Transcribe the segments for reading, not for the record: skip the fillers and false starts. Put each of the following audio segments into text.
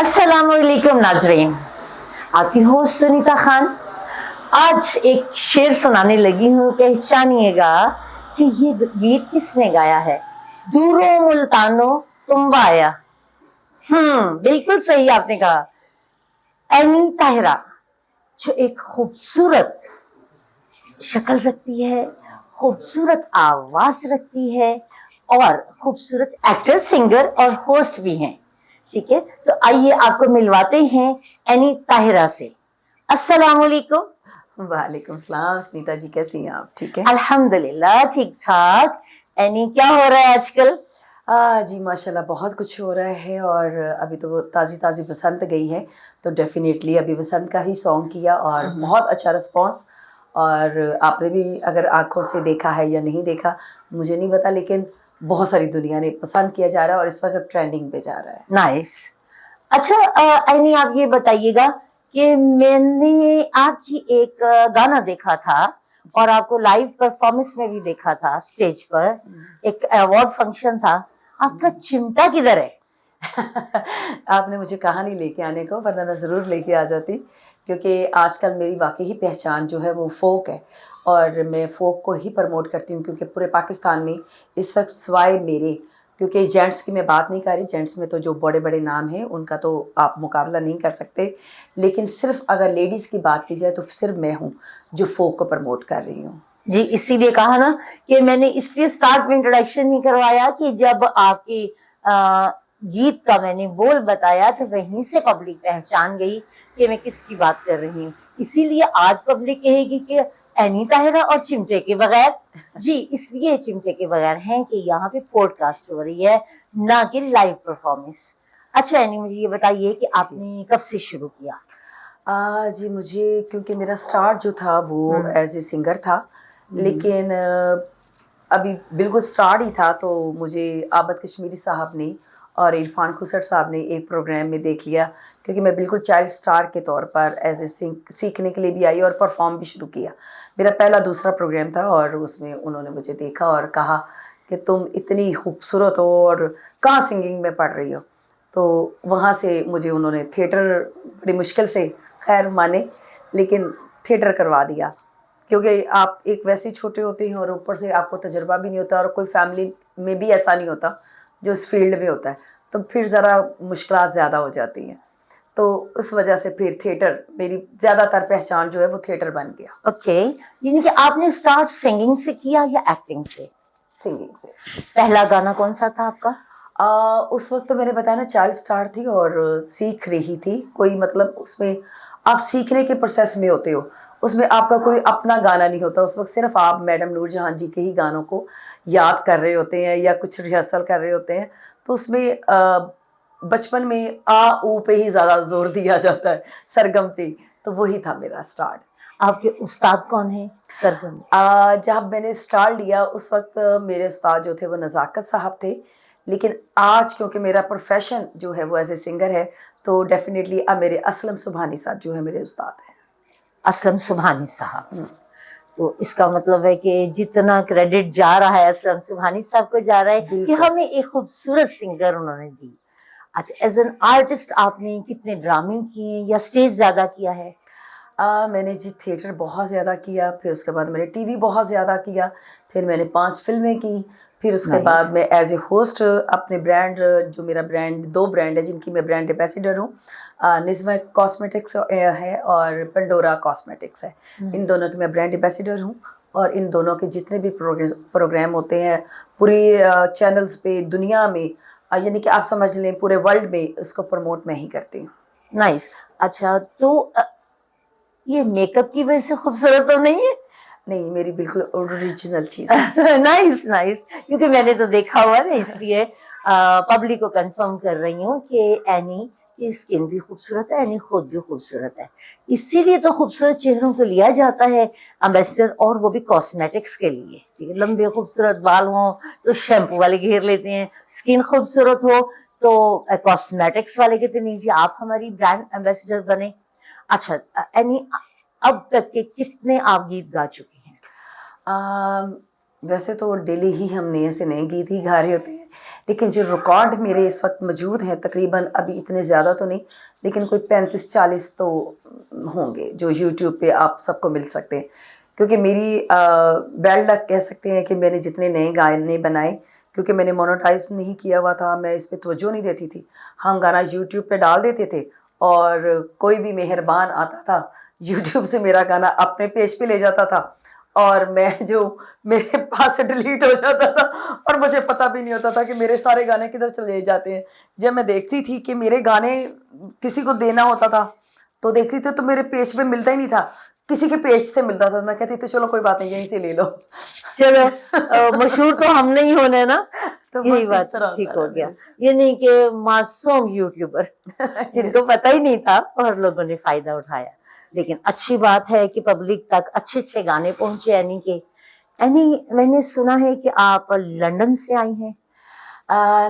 अस्सलामुअलैकुम नाजरीन, आपकी होस्ट सुनीता खान आज एक शेर सुनाने लगी हूँ। पहचानिएगा कि ये गीत किसने गाया है। दूरों मुल्तानो तुम आया। बिल्कुल सही आपने कहा। एनी ताहिरा जो एक खूबसूरत शक्ल रखती है, खूबसूरत आवाज रखती है और खूबसूरत एक्टर, सिंगर और होस्ट भी हैं। ठीक है, तो आइए आपको मिलवाते हैं एनी ताहिरा से। अस्सलाम वालेकुम। वालेकुम सलाम। स्नीता जी कैसी हैं आप? ठीक है अल्हम्दुलिल्लाह, ठीक ठाक। एनी क्या हो रहा है आजकल? जी माशाल्लाह बहुत कुछ हो रहा है। और अभी तो वो ताज़ी ताज़ी बसंत गई है, तो डेफिनेटली अभी बसंत का ही सॉन्ग किया और बहुत अच्छा रिस्पॉन्स। और आपने भी अगर आंखों से देखा है या नहीं देखा मुझे नहीं पता, लेकिन बहुत सारी दुनिया ने पसंद किया जा रहा है और इस वक्त ट्रेंडिंग पे जा रहा है। नाइस। अच्छा एनी आप ये बताइएगा कि मैंने आपकी एक गाना देखा था और आपको लाइव परफॉर्मेंस में भी देखा था स्टेज पर। एक अवार्ड फंक्शन था। आपका चिमटा किधर है? आपने मुझे कहा नहीं लेके आने को, वरना मैं ज़रूर लेके आ जाती, क्योंकि आजकल मेरी वाकई ही पहचान जो है वो फ़ोक है और मैं फ़ोक को ही प्रमोट करती हूँ। क्योंकि पूरे पाकिस्तान में इस वक्त सिवाय मेरे, क्योंकि जेंट्स की मैं बात नहीं कर रही, जेंट्स में तो जो बड़े बड़े नाम हैं उनका तो आप मुकाबला नहीं कर सकते, लेकिन सिर्फ अगर लेडीज़ की बात की जाए तो सिर्फ मैं हूँ जो फ़ोक को प्रमोट कर रही हूँ। जी, इसीलिए कहा ना कि मैंने इसलिए स्टार्ट में इंट्रोडक्शन नहीं करवाया कि जब आपकी गीत का मैंने बोल बताया तो वहीं से पब्लिक पहचान गई कि मैं किसकी बात कर रही हूँ। इसीलिए आज पब्लिक कहेगी कि एनी ताहिरा और चिमटे के बगैर। जी, इसलिए चिमटे के बगैर हैं कि यहाँ पे पॉडकास्ट हो रही है, ना कि लाइव परफॉर्मेंस। अच्छा एनी, मुझे ये बताइए कि आपने कब से शुरू किया? जी मुझे, क्योंकि मेरा स्टार्ट जो था वो एज ए सिंगर था, लेकिन अभी बिल्कुल स्टार्ट ही था तो मुझे आबद कश्मीरी साहब ने और इरफान खुसर साहब ने एक प्रोग्राम में देख लिया, क्योंकि मैं बिल्कुल चाइल्ड स्टार के तौर पर एज ए सीखने के लिए भी आई और परफॉर्म भी शुरू किया। मेरा पहला दूसरा प्रोग्राम था और उसमें उन्होंने मुझे देखा और कहा कि तुम इतनी खूबसूरत हो और कहाँ सिंगिंग में पढ़ रही हो। तो वहाँ से मुझे उन्होंने थिएटर, बड़ी मुश्किल से खैर माने, लेकिन थिएटर करवा दिया, क्योंकि आप एक वैसे ही छोटे होते हैं और ऊपर से आपको तजुर्बा भी नहीं होता और कोई फैमिली में भी ऐसा नहीं होता जो इस फील्ड में होता है, तो फिर ज़रा मुश्किलात ज़्यादा हो जाती हैं। तो उस वजह से फिर थिएटर, मेरी ज़्यादातर पहचान जो है वो थिएटर बन गया। ओके, यानी कि आपने स्टार्ट सिंगिंग से किया या एक्टिंग से? सिंगिंग से। पहला गाना कौन सा था आपका? उस वक्त तो मैंने बताया ना, चाइल्ड स्टार थी और सीख रही थी। कोई मतलब उसमें आप सीखने के प्रोसेस में होते हो, उसमें आपका कोई अपना गाना नहीं होता। उस वक्त सिर्फ आप मैडम नूरजहां जी के ही गानों को याद कर रहे होते हैं या कुछ रिहर्सल कर रहे होते हैं। तो उसमें बचपन में आ ऊ पे ही ज़्यादा जोर दिया जाता है, सरगम पे। तो वही था मेरा स्टार्ट। आपके उस्ताद कौन है सरगम? जब मैंने स्टार्ट लिया उस वक्त मेरे उस्ताद जो थे वो नज़ाकत साहब थे, लेकिन आज क्योंकि मेरा प्रोफेशन जो है वो एज ए सिंगर है, तो डेफिनेटली अब मेरे असलम सुबहानी साहब जो है मेरे उस्ताद हैं। असलम सुबहानी साहब। तो इसका मतलब है कि जितना क्रेडिट जा रहा है असलम सुबहानी साहब को जा रहा है कि हमें एक खूबसूरत सिंगर उन्होंने दी। अच्छा, एज एन आर्टिस्ट आपने कितने ड्रामे किए या स्टेज ज्यादा किया है? मैंने जी थिएटर बहुत ज़्यादा किया, फिर उसके बाद मैंने टीवी बहुत ज़्यादा किया, फिर मैंने 5 फिल्में की, फिर उसके बाद मैं एज ए होस्ट अपने ब्रांड, जो मेरा ब्रांड, 2 ब्रांड है जिनकी मैं ब्रांड एम्बेसडर हूँ, निज़्मा कॉस्मेटिक्स है और पंडोरा कॉस्मेटिक्स है। इन दोनों की मैं ब्रांड एम्बेसडर हूँ और इन दोनों के जितने भी प्रोग्राम होते हैं पूरी चैनल्स पे दुनिया में, यानी कि आप समझ लें पूरे वर्ल्ड में, उसको प्रमोट मैं ही करती हूँ। नाइस। अच्छा, तो ये मेकअप की वजह से खूबसूरत तो नहीं है? नहीं, मेरी बिल्कुल ओरिजिनल चीज़ है। नाइस नाइस, क्योंकि मैंने तो देखा हुआ है, इसलिए पब्लिक को कंफर्म कर रही हूँ कि एनी की स्किन भी खूबसूरत है, एनी खुद भी खूबसूरत है। इसीलिए तो खूबसूरत चेहरों को लिया जाता है एम्बेसडर, और वो भी कॉस्मेटिक्स के लिए। ठीक है, लंबे खूबसूरत बाल हों तो शैम्पू वाले घेर लेते हैं, स्किन खूबसूरत हो तो कॉस्मेटिक्स वाले कहते नहीं जी आप हमारी ब्रांड एम्बेसडर बने। अच्छा एनी, अब तक के कितने आप गीत गा चुकी हैं? वैसे तो डेली ही हम नए से नए गीत ही गा रहे होते हैं, लेकिन जो रिकॉर्ड मेरे इस वक्त मौजूद हैं तकरीबन, अभी इतने ज़्यादा तो नहीं, लेकिन कोई 35-40 तो होंगे जो यूट्यूब पे आप सबको मिल सकते हैं। क्योंकि मेरी बैड लक कह सकते हैं कि मैंने जितने नए गाने बनाए, क्योंकि मैंने मोनेटाइज नहीं किया हुआ था, मैं इस पे तवज्जो नहीं देती थी। हम गाना यूट्यूब पे डाल देते थे और कोई भी मेहरबान आता था यूट्यूब से मेरा गाना अपने पेज पे ले जाता था और मैं जो मेरे पास से डिलीट हो जाता था और मुझे पता भी नहीं होता था कि मेरे सारे गाने किधर चले जाते हैं। जब मैं देखती थी कि मेरे गाने किसी को देना होता था तो देखती थी तो मेरे पेज पे मिलता ही नहीं था, किसी के पेज से मिलता था। मैं कहती थी चलो कोई बात नहीं, यहीं से ले लो। चलो मशहूर तो हम नहीं होने ना, तो यही बस बात इस तरह ठीक होता हो रहा गया। मेरे ये नहीं कि मासूम यूट्यूबर जिनको Yes. पता ही नहीं था और लोगों ने फायदा उठाया। लेकिन अच्छी बात है कि पब्लिक तक अच्छे अच्छे गाने पहुंचे। यानी कि यानी मैंने सुना है कि आप लंदन से आई हैं।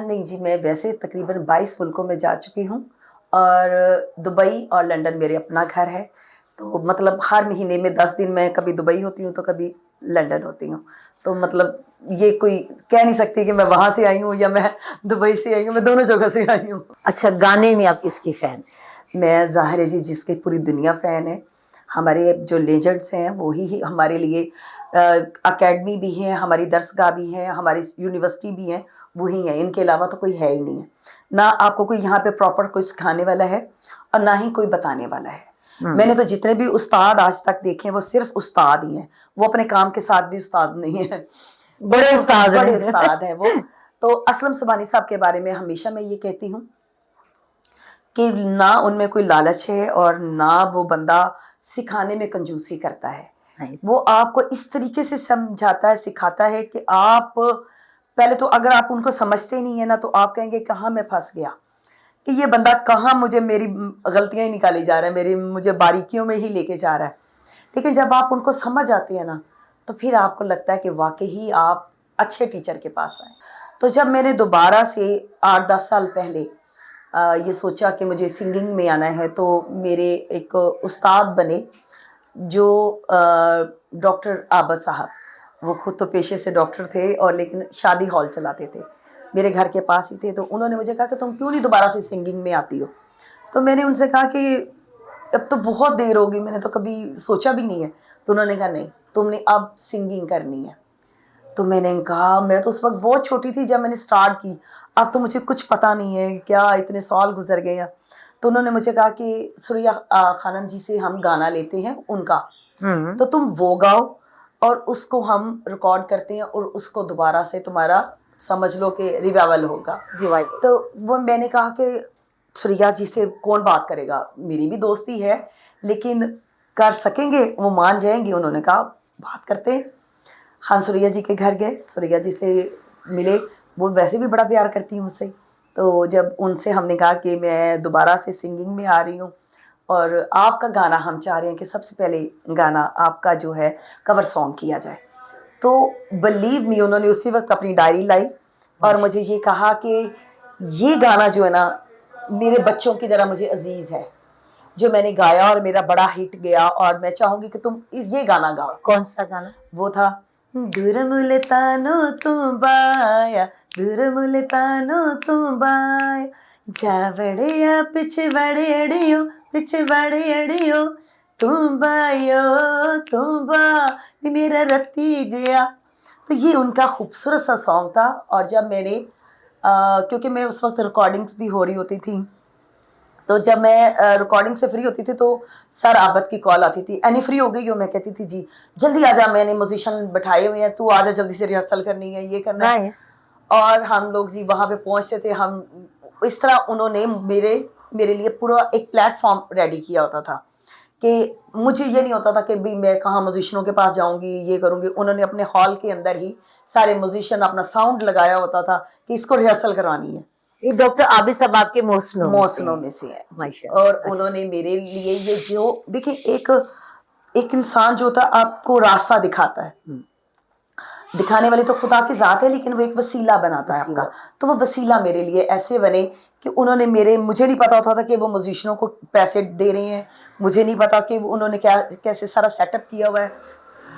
नहीं जी, मैं वैसे तकरीबन 22 मुल्कों में जा चुकी हूँ और दुबई और लंदन मेरे अपना घर है। तो मतलब हर महीने में 10 दिन मैं कभी दुबई होती हूँ तो कभी लंदन होती हूँ। तो मतलब ये कोई कह नहीं सकती कि मैं वहाँ से आई हूँ या मैं दुबई से आई हूँ, मैं दोनों जगह से आई हूँ। अच्छा, गाने में आप किसकी फैन? मैं ज़ाहिर है जी जिसकी पूरी दुनिया फ़ैन है। हमारे जो लेजेंड्स हैं वो ही हमारे लिए अकेडमी भी है, हमारी दरसगाह भी है, हमारी यूनिवर्सिटी भी है, वही है। इनके अलावा तो कोई है ही नहीं है। ना आपको कोई यहाँ पे प्रॉपर कोई सिखाने वाला है और ना ही कोई बताने वाला है। मैंने तो जितने भी उस्ताद आज तक देखे हैं वो सिर्फ उस्ताद ही हैं, वो अपने काम के साथ भी उस्ताद नहीं है। बड़े उस्ताद बड़े हैं। उस्ताद हैं वो। तो असलम सुबानी साहब के बारे में हमेशा मैं ये कहती हूँ कि ना उनमें कोई लालच है और ना वो बंदा सिखाने में कंजूसी करता है। Nice. वो आपको इस तरीके से समझाता है, सिखाता है कि आप पहले तो अगर आप उनको समझते ही नहीं है ना तो आप कहेंगे कहाँ मैं फंस गया, कि ये बंदा कहाँ मुझे मेरी गलतियां ही निकाली जा रहा है, मेरी मुझे बारीकियों में ही लेके जा रहा है। लेकिन जब आप उनको समझ आते हैं ना तो फिर आपको लगता है कि वाकई आप अच्छे टीचर के पास आए। तो जब मैंने दोबारा से 8-10 साल पहले ये सोचा कि मुझे सिंगिंग में आना है तो मेरे एक उस्ताद बने जो डॉक्टर आबद साहब। वो खुद तो पेशे से डॉक्टर थे और लेकिन शादी हॉल चलाते थे, मेरे घर के पास ही थे। तो उन्होंने मुझे कहा कि तुम क्यों नहीं दोबारा से सिंगिंग में आती हो। तो मैंने उनसे कहा कि अब तो बहुत देर होगी, मैंने तो कभी सोचा भी नहीं है। तो उन्होंने कहा नहीं, तुमने अब सिंगिंग करनी है। तो मैंने कहा मैं तो उस वक्त बहुत छोटी थी जब मैंने स्टार्ट की, अब तो मुझे कुछ पता नहीं है, क्या इतने साल गुजर गए हैं। तो उन्होंने मुझे कहा कि सुरैया खानम जी से हम गाना लेते हैं उनका, तो तुम वो गाओ और उसको हम रिकॉर्ड करते हैं और उसको दोबारा से तुम्हारा समझ लो कि रिवाइवल होगा। तो वो मैंने कहा कि सुरैया जी से कौन बात करेगा, मेरी भी दोस्ती है लेकिन कर सकेंगे, वो मान जाएंगी। उन्होंने कहा बात करते हैं। हाँ, सुरैया जी के घर गए, सुरैया जी से मिले। वो वैसे भी बड़ा प्यार करती हैं मुझसे। तो जब उनसे हमने कहा कि मैं दोबारा से सिंगिंग में आ रही हूँ और आपका गाना हम चाह रहे हैं कि सबसे पहले गाना आपका जो है कवर सॉन्ग किया जाए, तो बिलीव मी उन्होंने उसी वक्त अपनी डायरी लाई और मुझे ये कहा कि ये गाना जो है ना मेरे बच्चों की तरह मुझे अजीज़ है, जो मैंने गाया और मेरा बड़ा हिट गया और मैं चाहूँगी कि तुम ये गाना गाओ। कौन सा गाना? वो था दूर मुल्तानो तू बाया, दूर मुल्तानो तू बाया, जा बड़िया पिछे बड़े अड़ियो, पिछे बड़े अड़ियो, तू बायो तू बा मेरा रत्ती गया। तो ये उनका खूबसूरत सा सॉन्ग था। और जब मैंने क्योंकि मैं उस वक्त रिकॉर्डिंग्स भी हो रही होती थी, तो जब मैं रिकॉर्डिंग से फ्री होती थी तो सर आबद की कॉल आती थी, एनी फ्री हो गई हो? मैं कहती थी जी जल्दी आ जा, मैंने म्यूजिशियन बैठाए हुए हैं, तू आ जा जल्दी से, रिहर्सल करनी है, ये करना है। और हम लोग जी वहाँ पे पहुँचते थे। हम इस तरह उन्होंने मेरे लिए पूरा एक प्लेटफॉर्म रेडी किया होता था कि मुझे ये नहीं होता था कि भाई मैं कहाँ म्यूजिशियनों के पास जाऊँगी, ये करूँगी। उन्होंने अपने हॉल के अंदर ही सारे म्यूजिशियन अपना साउंड लगाया होता था कि इसको रिहर्सल करवानी है। ये डॉक्टर आबिद साहब आपके मौसनों में से है। और उन्होंने मेरे लिए ये जो देखिए एक इंसान जो होता है आपको रास्ता दिखाता है, दिखाने वाली तो खुदा की ज़ात है, लेकिन वो एक वसीला बनाता है आपका। तो वो वसीला मेरे लिए ऐसे बने कि उन्होंने मुझे नहीं पता होता था कि वो म्यूजिशियनों को पैसे दे रहे हैं, मुझे नहीं पता कि उन्होंने कैसे सारा सेटअप किया हुआ है,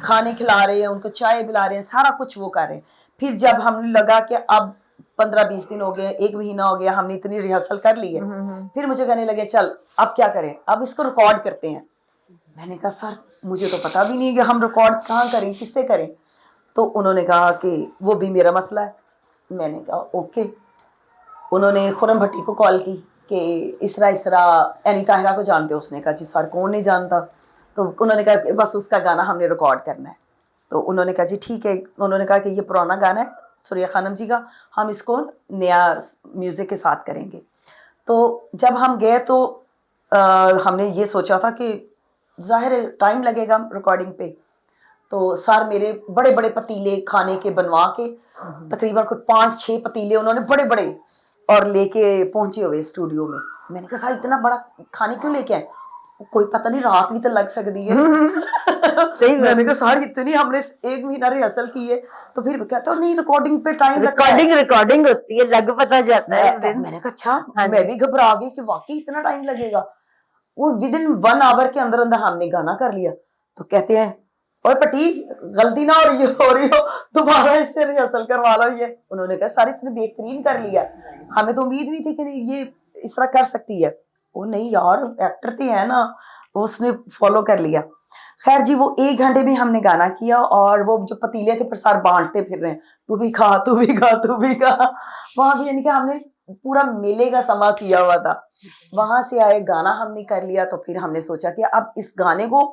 खाने खिला रहे हैं, उनको चाय पिला रहे हैं, सारा कुछ वो कर रहे हैं। फिर जब हमें लगा कि अब 15-20 दिन हो गए, 1 महीना हो गया, हमने इतनी रिहर्सल कर ली है। फिर मुझे कहने लगे चल अब क्या करें, अब इसको रिकॉर्ड करते हैं। मैंने कहा सर मुझे तो पता भी नहीं है कि हम रिकॉर्ड कहाँ करें, किससे करें। तो उन्होंने कहा कि वो भी मेरा मसला है। मैंने कहा ओके। उन्होंने खुरम भट्टी को कॉल की कि इसरा एनी ताहिरा को जानते हो? उसने कहा जी सर कौन नहीं जानता। तो उन्होंने कहा बस उसका गाना हमने रिकॉर्ड करना है। तो उन्होंने कहा जी ठीक है। उन्होंने कहा कि ये पुराना गाना है सूर्या खानम जी का, हम इसको नया म्यूज़िक के साथ करेंगे। तो जब हम गए तो हमने ये सोचा था कि ज़ाहिर टाइम लगेगा रिकॉर्डिंग पे। तो सर मेरे बड़े बड़े पतीले खाने के बनवा के, तकरीबन कोई 5-6 पतीले उन्होंने बड़े बड़े और लेके पहुंचे हुए स्टूडियो में। मैंने कहा सर इतना बड़ा खाने क्यों लेके आए? कोई पता नहीं रात भी तो लग सकती है। सही मैंने कहा सर इतनी हमने 1 महीना रिहर्सल की है। तो फिर कहता नहीं रिकॉर्डिंग पे टाइम लगता है। रिकॉर्डिंग होती है, लग पता जाता है दिन। मैंने कहा अच्छा। मैं भी घबरा गई कि वाकई इतना टाइम लगेगा। वो विद इन 1 आवर के अंदर अंदर हमने गाना कर लिया। तो कहते हैं और पटी गलती ना हो रही हो दोबारा इससे रिहर्सल करवा लो। ये उन्होंने कहा सारी इसने बेहतरीन कर लिया, हमें तो उम्मीद नहीं थी कि ये इस तरह कर सकती है। वो नहीं यार एक्टर तो है ना, उसने फॉलो कर लिया। खैर जी वो 1 घंटे में हमने गाना किया और वो जो पतीले थे प्रसार बांटते फिर रहे, तू भी खा तू भी खा तू भी खा। वहां भी यानी कि हमने पूरा मेले का समा किया हुआ था। वहां से आए गाना हमने कर लिया। तो फिर हमने सोचा कि अब इस गाने को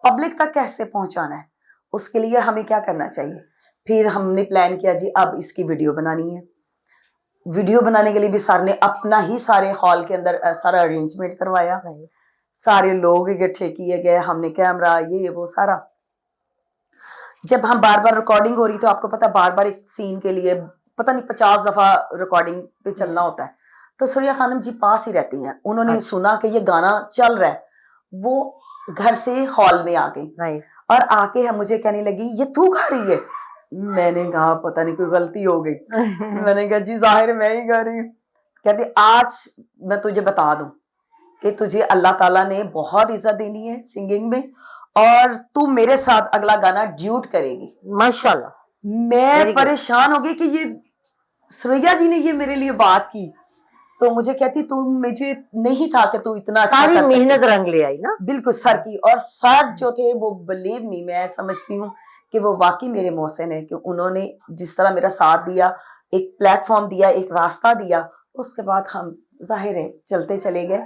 पब्लिक तक कैसे पहुंचाना है, उसके लिए हमें क्या करना चाहिए। फिर हमने प्लान किया जी अब इसकी वीडियो बनानी है। वीडियो बनाने के लिए भी सर ने अपना ही सारे हॉल के अंदर सारा अरेंजमेंट करवाया, सारे लोग इकट्ठे किए गए, हमने कैमरा ये वो सारा। जब हम बार बार रिकॉर्डिंग हो रही तो आपको पता बार बार एक सीन के लिए पता नहीं 50 दफा रिकॉर्डिंग पे चलना होता है। तो सूर्या खानम जी पास ही रहती हैं, उन्होंने सुना कि ये गाना चल रहा है, वो घर से हॉल में आ गई और आके हम मुझे कहने लगी ये तू गा रही है? मैंने कहा पता नहीं कोई गलती हो गई। मैंने कहा जी जाहिर मैं ही गा रही हूँ। कहती आज मैं तुझे बता दूं कि तुझे अल्लाह ताला ने बहुत इज्जत देनी है सिंगिंग में और तू मेरे साथ अगला गाना ड्यूट करेगी। माशाल्लाह। मैं परेशान हो गई कि ये श्रेया जी ने ये मेरे लिए बात की। तो मुझे कहती तुम मुझे नहीं था कि तू इतना अच्छा सारी मेहनत रंग ले आई ना। बिल्कुल सर की। और सर जो थे वो बिलीव मी मैं समझती हूँ कि वो वाकई मेरे मोहसिन है कि उन्होंने जिस तरह मेरा साथ दिया, एक प्लेटफॉर्म दिया, एक रास्ता दिया, उसके बाद हम जाहिर है चलते चले गए।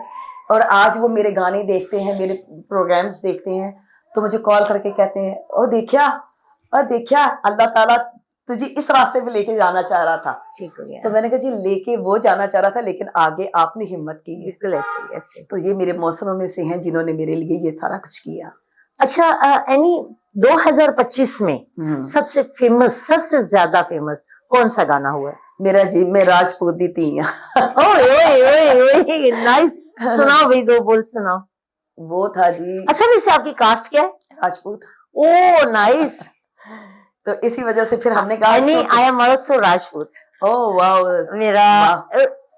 और आज वो मेरे गाने देखते हैं, मेरे प्रोग्राम्स देखते हैं, तो मुझे कॉल करके कहते हैं ओ देखा अल्लाह ताला तुझे इस रास्ते पे लेके जाना चाह रहा था। ठीक हो गया। तो मैंने कहा जी लेके वो जाना चाह रहा था लेकिन आगे आपने हिम्मत की है। बिल्कुल ऐसे ऐसे। तो ये मेरे मौसमों में से हैं जिन्होंने मेरे लिए ये सारा कुछ किया। अच्छा एनी 2025 में सबसे फेमस, सबसे ज्यादा फेमस कौन सा गाना हुआ है? मेरा जी मैं राजपूत दी थी। नाइस। सुनाओ भाई, 2 बोल सुनाओ। वो था जी। अच्छा वैसे आपकी कास्ट क्या है? राजपूत। ओ नाइस। तो इसी वजह से फिर हमने कहा I am also Rajput. Oh wow. मेरा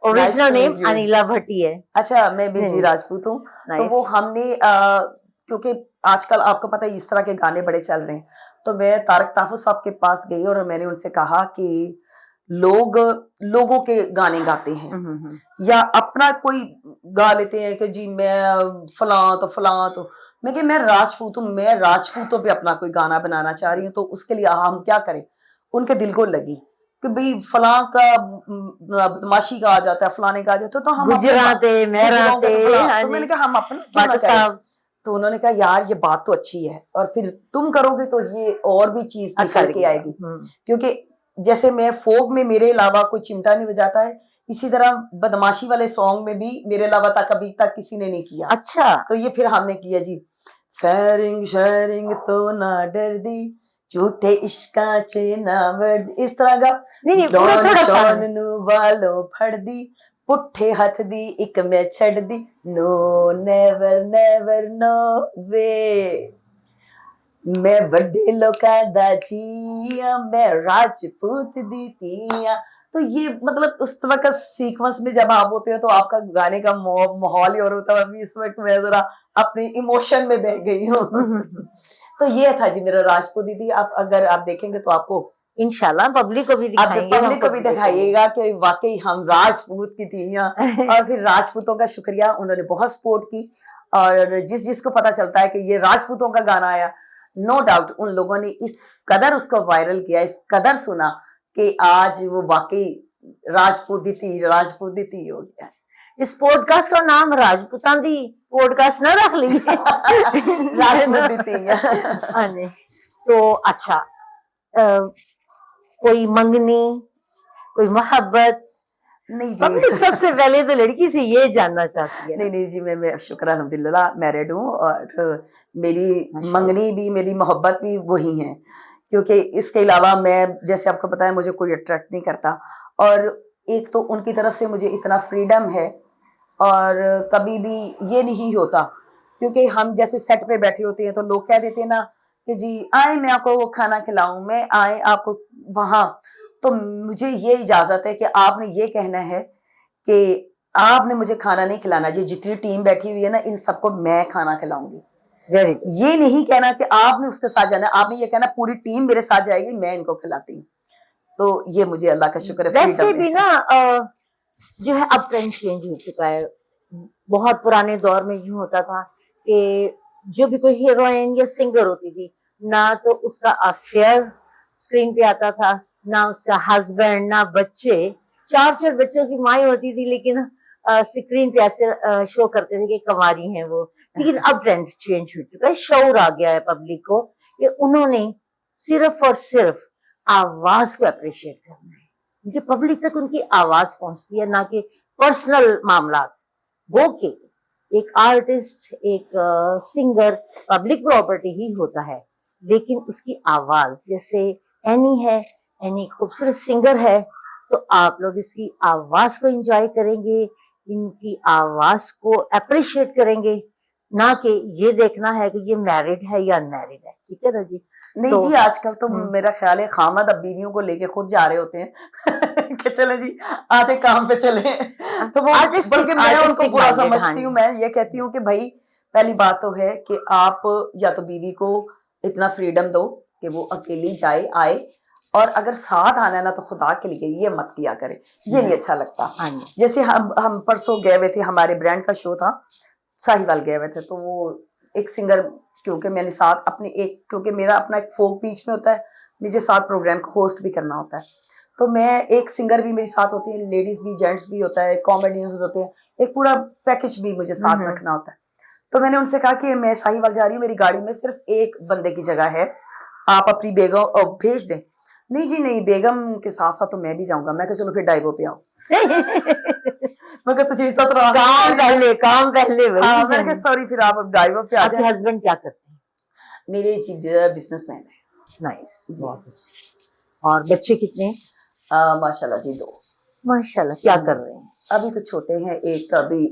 ओरिजिनल नेम अनिला भट्टी है। अच्छा मैं भी जी राजपूत हूँ। तो वो हमने क्योंकि आजकल आपको पता है इस तरह के गाने बड़े चल रहे हैं, तो मैं तारक ताफुज साहब के पास गई और मैंने उनसे कहा कि लोगों के गाने गाते हैं या अपना कोई गा लेते हैं कि जी मैं फलां तो मैं कि मैं राजपूत हूँ, मैं राजपूतों पे अपना कोई गाना बनाना चाह रही हूँ, तो उसके लिए हम क्या करें। उनके दिल को लगी कि भाई फलां का बदमाशी का आ जाता है, फलाने का आ जाता है, तो हम गुजराते मेहराते, तो मैंने कहा हम अपना। तो उन्होंने कहा यार ये बात तो अच्छी है और फिर तुम करोगे तो ये और भी चीज निकल के आएगी। क्योंकि जैसे मैं फोक में मेरे अलावा कोई चिमटा नहीं बजाता है, इसी तरह बदमाशी वाले सॉन्ग में भी मेरे अलावा तक अभी तक किसी ने नहीं किया। अच्छा। तो ये फिर हमने किया जी। फेरिंग शेरिंग तो ना डर दी झूठे इश्का चे ना वर्द, इस तरह का वालों फड़ दी पुट्ठे हथ दी एक मैं छड़ दी नो नेवर नेवर नो वे मैं बड़े लोकां दा जिया मैं राजपूत दी तिया। तो ये मतलब उस वक्त सीक्वेंस में जब आप होते हो तो आपका गाने का माहौल ही और होता है। अभी इस वक्त मैं जरा अपने इमोशन में बह गई हूँ। तो ये था जी मेरा राजपूत दीदी। आप अगर आप देखेंगे तो आपको इंशाल्लाह पब्लिक को भी आप दिखाएंगे, पब्लिक को भी दिखाइएगा कि वाकई हम राजपूत की थी। और फिर राजपूतों का शुक्रिया, उन्होंने बहुत सपोर्ट की। और जिस जिसको पता चलता है कि ये राजपूतों का गाना आया, नो डाउट उन लोगों ने इस कदर उसको वायरल किया, इस कदर सुना कि आज वो वाकई राजपूत थी हो गया। इस पॉडकास्ट का नाम राजपूतां दी पॉडकास्ट ना रख लीजिए। राजपूत थी। हाँ जी। तो अच्छा, कोई मंगनी, कोई मोहब्बत? नहीं पब्लिक जी। सबसे पहले तो लड़की से ये जानना चाहती है। नहीं नहीं जी, मैं शुक्र अल्हम्दुलिल्लाह मैरिड हूँ। और मेरी माशाल्लाह। मंगनी भी, मेरी मोहब्बत भी वही है। क्योंकि इसके अलावा मैं, जैसे आपको पता है, मुझे कोई अट्रैक्ट नहीं करता। और एक तो उनकी तरफ से मुझे इतना फ्रीडम है, और कभी भी ये नहीं होता। क्योंकि हम जैसे सेट पे बैठे होते हैं तो लोग कह देते हैं ना कि जी आए मैं आपको वो खाना खिलाऊं, मैं आए आपको वहां। तो मुझे ये इजाजत है कि आपने ये कहना है कि आपने मुझे खाना नहीं खिलाना जी, जितनी टीम बैठी हुई है ना, इन सबको मैं खाना खिलाऊंगी। Very good. ये नहीं कहना कि आपने उसके साथ जाना, आपने ये कहना पूरी टीम मेरे साथ जाएगी, मैं इनको खिलाती हूँ। तो ये मुझे अल्लाह का शुक्र है, वैसे फ्रीडम भी है। ना जो है अब ट्रेंड चेंज हो चुका है। बहुत पुराने दौर में यूं होता था कि जो भी कोई हीरोइन या सिंगर होती थी, ना तो उसका अफेयर स्क्रीन पे आता था, ना उसका हस्बैंड, ना बच्चे। चार चार बच्चों की माँ होती थी, लेकिन स्क्रीन पे ऐसे शो करते थे कि कुंवारी हैं वो। लेकिन अब ट्रेंड चेंज हो चुका है, शौर आ गया है पब्लिक को कि उन्होंने सिर्फ और सिर्फ आवाज को अप्रिशिएट करना है। क्योंकि पब्लिक तक उनकी आवाज पहुंचती है, ना कि पर्सनल मामला। वो के एक आर्टिस्ट, एक सिंगर पब्लिक प्रॉपर्टी ही होता है, लेकिन उसकी आवाज, जैसे एनी है, एनी खूबसूरत सिंगर है, तो आप लोग इसकी आवाज को एंजॉय करेंगे, इनकी आवाज को अप्रिशिएट करेंगे, ना कि ये देखना है कि ये मैरिड है या अनमैरिड है। ठीक है ना जी? नहीं तो जी, आजकल तो हम्म, मेरा ख्याल है खामद अब बीवियों को लेके खुद जा रहे होते हैं कि चले जी आज एक काम पे चले। तो वो, बल्कि मैं उनको आर्टिस्टिक बुरा माइंडेड। हाँ समझती हूँ। मैं ये कहती हूँ कि भाई, पहली बात तो है कि आप या तो बीवी को इतना फ्रीडम दो कि वो अकेली जाए आए, और अगर साथ आना है ना तो खुदा के लिए ये मत किया करे, ये नहीं अच्छा लगता। हाँ जी। जैसे हम परसों गए हुए थे, हमारे ब्रांड का शो था, साहिवाल गए हुए थे। तो वो एक सिंगर, क्योंकि मैंने साथ अपने एक, क्योंकि मेरा अपना एक फोक बीच में होता है, मुझे साथ प्रोग्राम को होस्ट भी करना होता है। तो मैं, एक सिंगर भी मेरे साथ होती है, लेडीज भी, जेंट्स भी होता है, कॉमेडियंस होते हैं, एक पूरा पैकेज भी मुझे साथ रखना होता है। तो मैंने उनसे कहा कि मैं साहिवाल जा रही हूँ, मेरी गाड़ी में सिर्फ एक बंदे की जगह है, आप अपनी बेगम भेज दें। नहीं जी नहीं, बेगम के साथ साथ तो मैं भी जाऊंगा। मैं कहा चलो फिर डाइवो पे आओ। मैं कहा तुझे इस तरह काम पहले भाई। हाँ, मैंने कहा सॉरी, फिर आप डाइवो पे आ आपके जाए। हस्बैंड क्या करते हैं? मेरे बिजनेसमैन है। नाइस, बहुत अच्छा। और बच्चे कितने हैं? माशाल्लाह जी, 2। माशाल्लाह, क्या कर रहे हैं? अभी तो छोटे हैं, एक तो अभी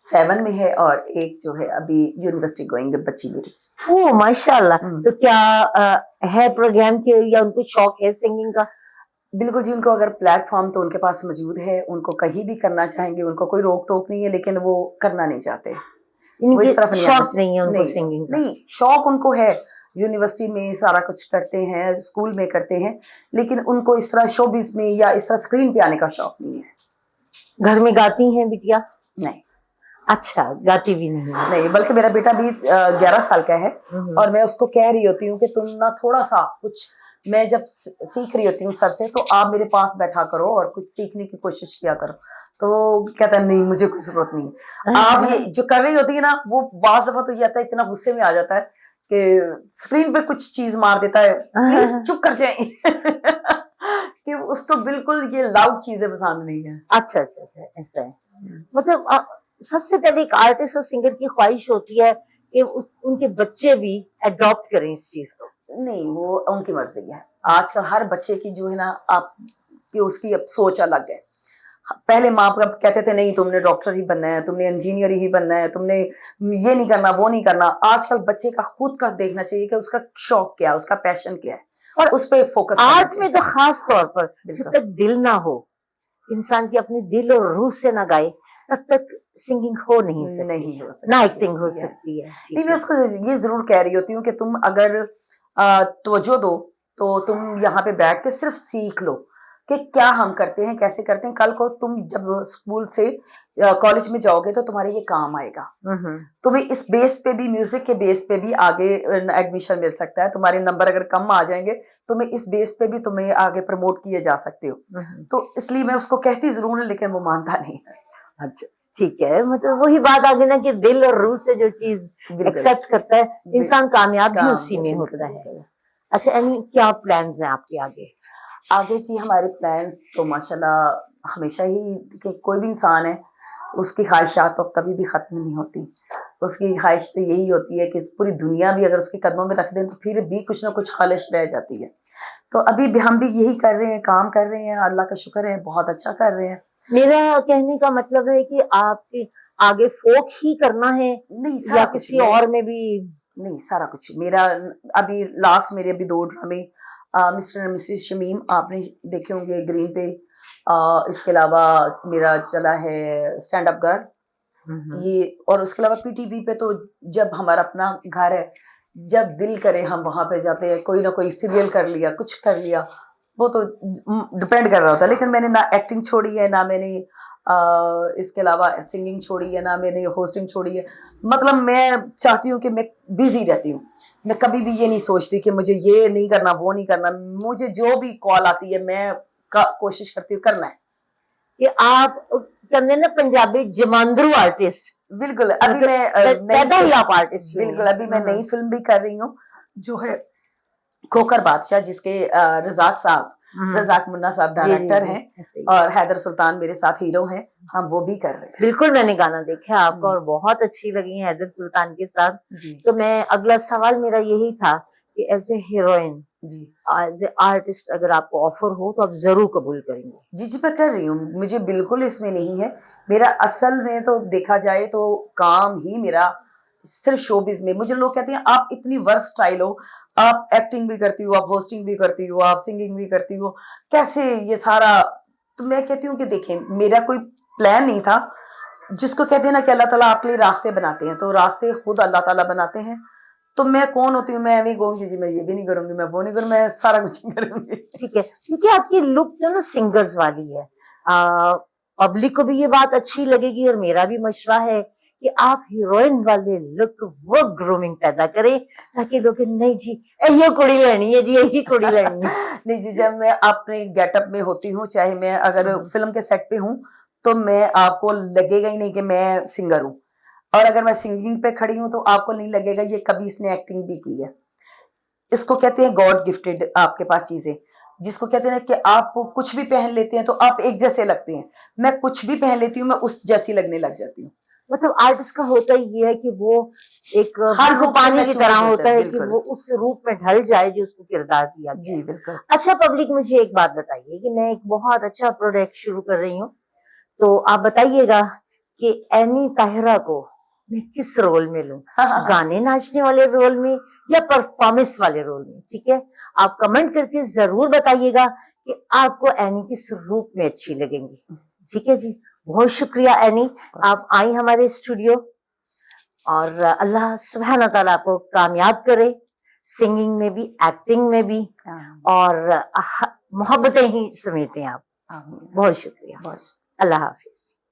7 में है, और एक जो है अभी यूनिवर्सिटी गोइंग बच्ची मेरी। ओह माशाल्लाह। तो क्या है प्रोग्राम के, या उनको शौक है सिंगिंग का? बिल्कुल जी, उनको अगर प्लेटफॉर्म तो उनके पास मौजूद है, उनको कहीं भी करना चाहेंगे, उनको कोई रोक टोक नहीं है, लेकिन वो करना नहीं चाहते। वो इस तरफ इनके नहीं आना शौक नहीं है उनको नहीं, सिंगिंग का? नहीं शौक उनको है, यूनिवर्सिटी में सारा कुछ करते हैं, स्कूल में करते हैं, लेकिन उनको इस तरह शोबिज में या इस तरह स्क्रीन पे आने का शौक नहीं है। घर में गाती हैं बिटिया? नहीं अच्छा, गाती भी नहीं है। नहीं, बल्कि मेरा बेटा भी 11 साल का है, और मैं उसको कह रही होती हूँ कि तुम ना थोड़ा सा कुछ, मैं जब सीख रही होती हूँ सर से, तो आप मेरे पास बैठा करो और कुछ सीखने की कोशिश किया करो। तो कहता है नहीं, मुझे कोई जरूरत नहीं। आप ये जो कर रही होती है ना, वो बाज़ दफा तो ये आता है, इतना गुस्से में आ जाता है कि स्क्रीन पे कुछ चीज मार देता है, प्लीज चुप कर जाए। कि उसको बिल्कुल ये लाउड चीजें पसंद नहीं है। अच्छा अच्छा अच्छा, ऐसा है। मतलब सबसे पहले एक आर्टिस्ट और सिंगर की ख्वाहिश होती है कि उनके बच्चे भी अडॉप्ट करें इस चीज को। नहीं, वो उनकी मर्जी है। आजकल हर बच्चे की जो है ना, आप कि उसकी अब सोच अलग है। पहले माँ बाप कहते थे नहीं तुमने डॉक्टर ही बनना है, तुमने इंजीनियर ही बनना है, तुमने ये नहीं करना, वो नहीं करना। आजकल बच्चे का खुद का देखना चाहिए कि उसका शौक क्या है, उसका पैशन क्या है, और उस पर फोकस। आर्ट में तो खास तौर पर जब तक दिल ना हो, इंसान की अपनी दिल और रूह से ना गाए, तब तक सिंगिंग हो नहीं सकती, ना एक्टिंग हो सकती है। नहीं, मैं उसको ये जरूर कह रही होती हूँ कि तुम अगर तवज्जो दो तो तुम यहाँ पे बैठ के सिर्फ सीख लो कि क्या हम करते हैं, कैसे करते हैं। कल को तुम जब स्कूल से कॉलेज में जाओगे तो तुम्हारे ये काम आएगा। तुम्हें इस बेस पे भी, म्यूजिक के बेस पे भी आगे एडमिशन मिल सकता है। तुम्हारे नंबर अगर कम आ जाएंगे, तुम्हें इस बेस पे भी तुम्हें आगे प्रमोट किए जा सकते हो। तो इसलिए मैं उसको कहती जरूर हूँ, लेकिन वो मानता नहीं है। अच्छा, ठीक है। मतलब वही बात आ गई ना कि दिल और रूह से जो चीज एक्सेप्ट करता है इंसान, कामयाब भी उसी में होता है। अच्छा यानी क्या प्लान्स हैं आपके आगे? आगे जी हमारे प्लान्स तो माशाल्लाह हमेशा ही, कि कोई भी इंसान है उसकी ख्वाहिशात तो कभी भी खत्म नहीं होती। उसकी ख्वाहिश तो यही होती है कि पूरी दुनिया भी अगर उसके कदमों में रख दें तो फिर भी कुछ ना कुछ ख्वाहिश रह जाती है। तो अभी भी हम भी यही कर रहे हैं, काम कर रहे हैं, अल्लाह का शुक्र है बहुत अच्छा कर रहे हैं। मेरा कहने का मतलब है कि आपके आगे फोक ही करना है नहीं, या किसी और में भी? नहीं, सारा कुछ मेरा। अभी लास्ट मेरे अभी 2 ड्रामे मिस्टर एंड मिसेस शमीम आपने देखे होंगे ग्रीन पे। इसके अलावा मेरा चला है स्टैंड अप गर्ल ये, और उसके अलावा पीटीवी पे तो जब हमारा अपना घर है, जब दिल करे हम वहां पे जाते हैं। कोई ना कोई सीरियल कर लिया, कुछ कर लिया, वो तो डिपेंड कर रहा होता है। लेकिन मैंने ना एक्टिंग छोड़ी है, ना मैंने इसके अलावा सिंगिंग छोड़ी है, ना मैंने होस्टिंग छोड़ी है। मतलब मैं चाहती हूँ कि मैं बिजी रहती हूँ। मैं कभी भी ये नहीं सोचती कि मुझे ये नहीं करना, वो नहीं करना। मुझे जो भी कॉल आती है मैं कोशिश करती हूँ करना है। कि आप कहते ना पंजाबी जमांदरू आर्टिस्ट। बिल्कुल। अभी मैं पैदा ही आप आर्टिस्ट। बिल्कुल। अभी मैं नई फिल्म भी कर रही हूँ जो है खोकर बादशाह, जिसके रजाक साहब, रजाक मुन्ना साहब डायरेक्टर हैं और हैदर सुल्तान मेरे साथ हीरो हैं। हम वो भी कर रहे हैं। बिल्कुल, मैंने गाना देखा आपका और बहुत अच्छी लगी है हैदर सुल्तान के साथ। तो मैं अगला सवाल मेरा यही था कि as a heroine, as a artist अगर आपको ऑफर हो तो आप जरूर कबूल करेंगे? जी जी, मैं कर रही हूँ। मुझे बिल्कुल इसमें नहीं है। मेरा असल में तो देखा जाए तो काम ही मेरा सिर्फ शोबिज में। मुझे लोग कहते हैं आप इतनी वर्सटाइल हो, आप एक्टिंग भी करती हो, आप होस्टिंग भी करती हो, आप सिंगिंग भी करती हो, कैसे ये सारा। तो मैं कहती हूँ कि देखें, मेरा कोई प्लान नहीं था। जिसको कहते हैं ना कि अल्लाह ताला आपके लिए रास्ते बनाते हैं, तो रास्ते खुद अल्लाह ताला बनाते हैं। तो मैं कौन होती हूँ, मैं ऐਵੇਂ कहूंगी जी मैं ये भी नहीं करूंगी, मैं वो नहीं करूंगी, मैं सारा कुछ ही करूंगी। ठीक है, क्योंकि आपकी लुक जो ना सिंगर्स वाली है, पब्लिक को भी ये बात अच्छी लगेगी और मेरा भी मशवरा है कि आप हीरोइन वाले लुक वो ग्रूमिंग पैदा करें ताकि लोग नहीं जी ये कुड़ी लेनी है जी, यही कुड़ी लेनी है। नहीं जी, जब मैं अपने गेटअप में होती हूँ, चाहे मैं अगर फिल्म के सेट पे हूँ, तो मैं आपको लगेगा ही नहीं कि मैं सिंगर हूँ। और अगर मैं सिंगिंग पे खड़ी हूँ तो आपको नहीं लगेगा ये कभी इसने एक्टिंग भी की है। इसको कहते हैं गॉड गिफ्टेड आपके पास चीजें, जिसको कहते हैं कि आप कुछ भी पहन लेते हैं तो आप एक जैसे लगते हैं। मैं कुछ भी पहन लेती हूँ, मैं उस जैसी लगने लग जाती हूँ। मतलब आर्टिस्ट का होता ही ये है कि वो एक हर बिल्कुल रूप पानी में की मैच्योर तरह होता होता है, है कि बिल्कुल। वो उस रूप में ढल जाए जो उसको किरदार दिया गया जी है। बिल्कुल। अच्छा पब्लिक, मुझे एक बात बताइए कि मैं एक बहुत अच्छा प्रोजेक्ट शुरू कर रही हूँ, तो आप बताइएगा कि एनी ताहिरा को मैं किस रोल में लूं, गाने नाचने वाले रोल में या परफॉर्मेंस वाले रोल में? ठीक है, आप कमेंट करके जरूर बताइएगा कि आपको एनी किस रूप में अच्छी लगेंगी। ठीक है जी, बहुत शुक्रिया एनी, आप आई हमारे स्टूडियो और अल्लाह सुब्हान ताला आपको कामयाब करे, सिंगिंग में भी, एक्टिंग में भी, और मोहब्बतें ही समेटें आप। बहुत शुक्रिया। अल्लाह हाफिज।